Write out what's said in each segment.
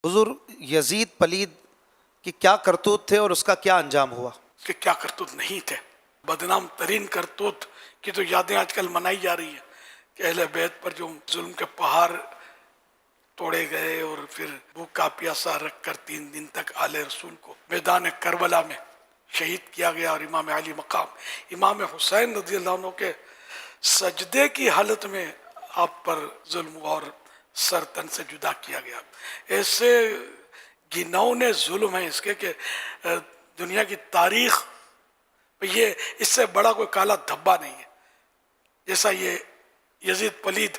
حضور یزید پلید کی کیا کرتوت تھے اور اس کا کیا انجام ہوا؟ کہ کیا کرتوت نہیں تھے. بدنام ترین کرتوت کی تو یادیں آج کل منائی جا رہی ہیں کہ اہل بیت پر جو ظلم کے پہاڑ توڑے گئے اور پھر بھوکا پیاسا رکھ کر 3 دن تک آل رسول کو میدان کربلا میں شہید کیا گیا، اور امام علی مقام امام حسین رضی اللہ عنہ کے سجدے کی حالت میں آپ پر ظلم اور سر تن سے جدا کیا گیا. ایسے گنونے ظلم ہیں اس کے کہ دنیا کی تاریخ یہ اس سے بڑا کوئی کالا دھبا نہیں ہے جیسا یہ یزید پلید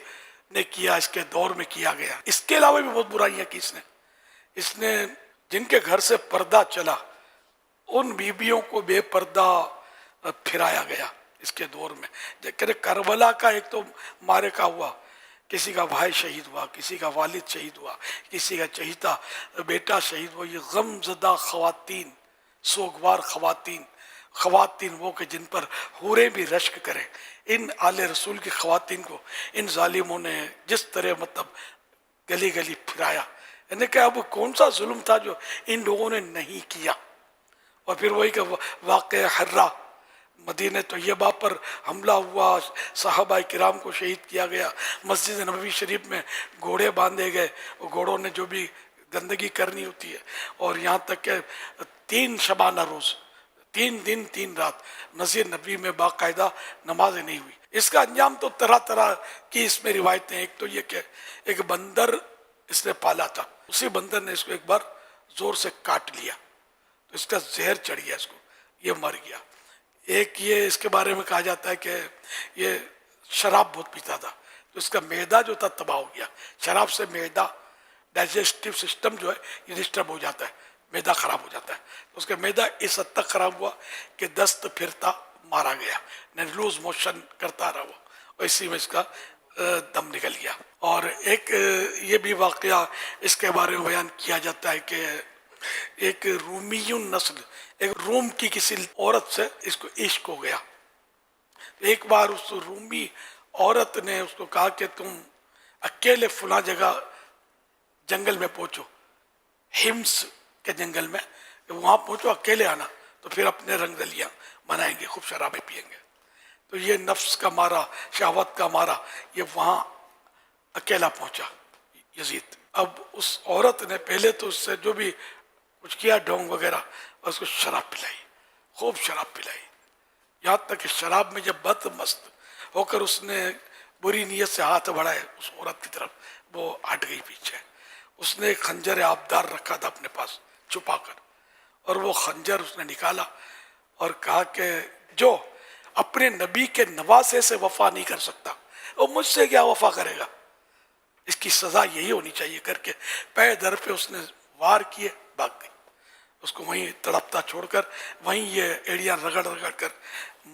نے کیا، اس کے دور میں کیا گیا. اس کے علاوہ بھی بہت برائیاں کی اس نے جن کے گھر سے پردہ چلا ان بیویوں کو بے پردہ پھرایا گیا اس کے دور میں. کربلا کا ایک تو مارے کا ہوا، کسی کا بھائی شہید ہوا، کسی کا والد شہید ہوا، کسی کا چہیتا بیٹا شہید ہوا. یہ غم زدہ خواتین، سوگوار خواتین وہ کہ جن پر حوریں بھی رشک کریں، ان آل رسول کی خواتین کو ان ظالموں نے جس طرح مطلب گلی گلی پھرایا. یعنی کہ اب کون سا ظلم تھا جو ان لوگوں نے نہیں کیا. اور پھر وہی کہ واقع حرہ مدینہ طیبہ پر حملہ ہوا، صحابہ کرام کو شہید کیا گیا، مسجد نبوی شریف میں گھوڑے باندھے گئے، وہ گھوڑوں نے جو بھی گندگی کرنی ہوتی ہے، اور یہاں تک کہ 3 شبانہ روز 3 دن 3 رات مسجد نبوی میں باقاعدہ نمازیں نہیں ہوئی. اس کا انجام تو طرح طرح کی اس میں روایتیں. ایک تو یہ کہ ایک بندر اس نے پالا تھا، اسی بندر نے اس کو ایک بار زور سے کاٹ لیا تو اس کا زہر چڑھ گیا، اس کو یہ مر گیا. ایک یہ اس کے بارے میں کہا جاتا ہے کہ یہ شراب بہت پیتا تھا تو اس کا معدہ جو تھا تباہ ہو گیا. شراب سے معدہ ڈائجسٹو سسٹم جو ہے یہ ڈسٹرب ہو جاتا ہے، معدہ خراب ہو جاتا ہے. اس کا معدہ اس حد تک خراب ہوا کہ دست پھرتا مارا گیا، لوز موشن کرتا رہا وہ، اور اسی میں اس کا دم نکل گیا. اور ایک یہ بھی واقعہ اس کے بارے میں بیان کیا جاتا ہے کہ ایک رومیون نسل، ایک روم کی کسی عورت سے اس کو عشق ہو گیا. ایک بار اس رومی عورت نے اس کو کہا کہ تم اکیلے فلاں جگہ جنگل میں پہنچو، ہمس کے جنگل میں، وہاں پہنچو، اکیلے آنا، تو پھر اپنے رنگ رلیاں منائیں گے، خوب شرابیں پئیں گے. تو یہ نفس کا مارا، شہوت کا مارا، یہ وہاں اکیلا پہنچا یزید. اب اس عورت نے پہلے تو اس سے جو بھی کچھ کیا ڈھونگ وغیرہ، اور اس کو شراب پلائی، خوب شراب پلائی، یہاں تک کہ شراب میں جب بد مست ہو کر اس نے بری نیت سے ہاتھ بڑھائے اس عورت کی طرف، وہ ہٹ گئی پیچھے. اس نے ایک خنجر آبدار رکھا تھا اپنے پاس چھپا کر، اور وہ خنجر اس نے نکالا اور کہا کہ جو اپنے نبی کے نواسے سے وفا نہیں کر سکتا وہ مجھ سے کیا وفا کرے گا، اس کی سزا یہی ہونی چاہیے کر کے پے در پہ اس نے وار کیے، بھاگ گئی. اس کو وہیں تڑپتا چھوڑ کر وہیں یہ ایڑیاں رگڑ رگڑ کر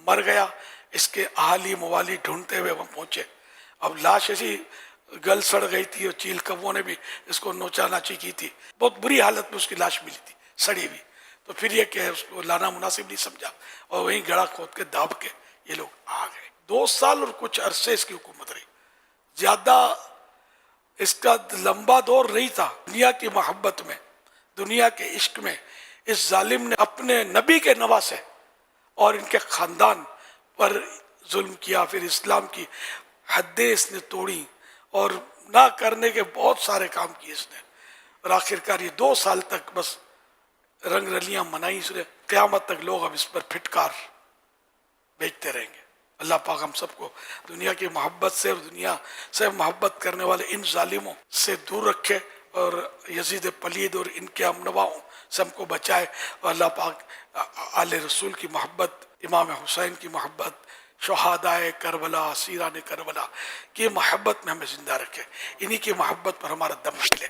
مر گیا. اس کے اہالی موالی ڈھونڈتے ہوئے وہاں پہنچے. اب لاش ایسی گل سڑ گئی تھی، اور چیل کبوں نے بھی اس کو نوچا ناچی کی تھی، بہت بری حالت میں اس کی لاش ملی تھی، سڑی ہوئی. تو پھر یہ کہ اس کو لانا مناسب نہیں سمجھا، اور وہیں گڑا کھود کے داب کے یہ لوگ آ گئے. 2 سال اور کچھ عرصے اس کی حکومت رہی. زیادہ اس کا لمبا دور نہیں تھا. دنیا کی محبت میں، دنیا کے عشق میں اس ظالم نے اپنے نبی کے نواسے اور ان کے خاندان پر ظلم کیا. پھر اسلام کی حدیں اس نے توڑی اور نہ کرنے کے بہت سارے کام کیے اس نے. اور آخرکار یہ 2 سال تک بس رنگ رلیاں منائی اس نے. قیامت تک لوگ اب اس پر پھٹکار بیچتے رہیں گے. اللہ پاک ہم سب کو دنیا کی محبت سے اور دنیا سے محبت کرنے والے ان ظالموں سے دور رکھے، اور یزید پلید اور ان کے ہمنواؤں سے ہم کو بچائے. اور اللہ پاک آل رسول کی محبت، امام حسین کی محبت، شہدائے کربلا، اسیران کربلا کی محبت میں ہمیں زندہ رکھے. انہی کی محبت پر ہمارا دم نکلے.